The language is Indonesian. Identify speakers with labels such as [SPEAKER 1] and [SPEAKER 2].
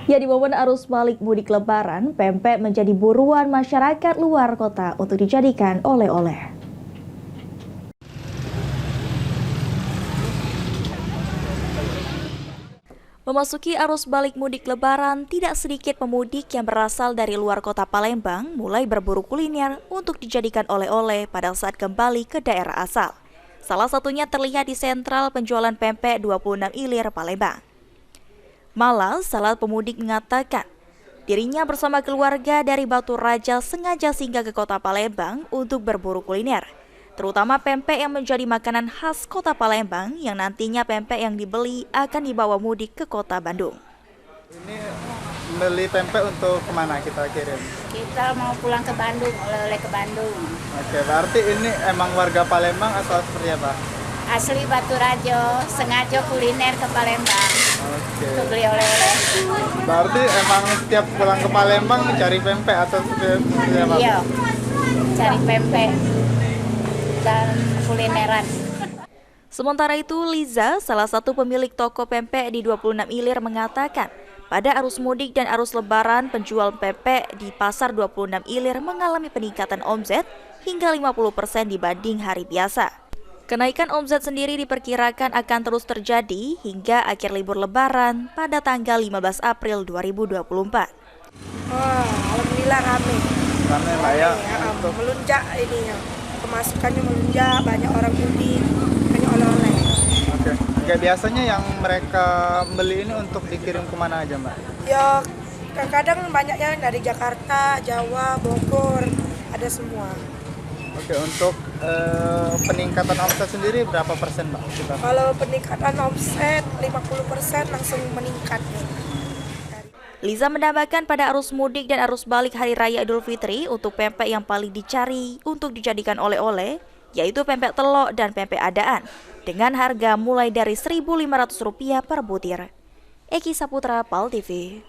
[SPEAKER 1] Ya, di momen arus balik mudik Lebaran, pempek menjadi buruan masyarakat luar kota untuk dijadikan oleh-oleh. Memasuki arus balik mudik Lebaran, tidak sedikit pemudik yang berasal dari luar kota Palembang mulai berburu kuliner untuk dijadikan oleh-oleh pada saat kembali ke daerah asal. Salah satunya terlihat di sentral penjualan pempek 26 Ilir Palembang. Malah, salah pemudik mengatakan, dirinya bersama keluarga dari Batu Raja sengaja singgah ke kota Palembang untuk berburu kuliner, terutama pempek yang menjadi makanan khas kota Palembang yang nantinya pempek yang dibeli akan dibawa mudik ke kota Bandung.
[SPEAKER 2] Ini beli pempek untuk kemana kita kirim?
[SPEAKER 3] Kita mau pulang ke Bandung, oleh-oleh ke Bandung.
[SPEAKER 2] Oke, berarti ini emang warga Palembang atau seperti apa?
[SPEAKER 3] Asli Batu Rajo, sengaja kuliner ke Palembang.
[SPEAKER 2] Oke.
[SPEAKER 3] Untuk beli oleh-oleh.
[SPEAKER 2] Berarti emang setiap pulang ke Palembang cari pempek atau seperti apa?
[SPEAKER 3] Iya, cari pempek dan kulineran.
[SPEAKER 1] Sementara itu, Liza, salah satu pemilik toko pempek di 26 Ilir mengatakan, pada arus mudik dan arus lebaran, penjual pempek di pasar 26 Ilir mengalami peningkatan omset hingga 50% dibanding hari biasa. Kenaikan omset sendiri diperkirakan akan terus terjadi hingga akhir libur lebaran pada tanggal 15 April 2024.
[SPEAKER 4] Alhamdulillah rame.
[SPEAKER 2] Rame lah ya.
[SPEAKER 4] Melunjak ininya. Pemasukannya melunjak, banyak orang mudik, banyak oleh-oleh.
[SPEAKER 2] Oke. Oke, biasanya yang mereka beli ini untuk dikirim kemana aja, Mbak?
[SPEAKER 4] Ya, kadang-kadang banyaknya dari Jakarta, Jawa, Bogor, ada semua.
[SPEAKER 2] Oke, untuk peningkatan omset sendiri berapa persen, Mbak?
[SPEAKER 4] Kalau peningkatan omset 50% langsung meningkat.
[SPEAKER 1] Liza menambahkan pada arus mudik dan arus balik Hari Raya Idul Fitri untuk pempek yang paling dicari untuk dijadikan oleh-oleh yaitu pempek telok dan pempek adaan dengan harga mulai dari Rp1.500 per butir. Eki Saputra, PAL TV.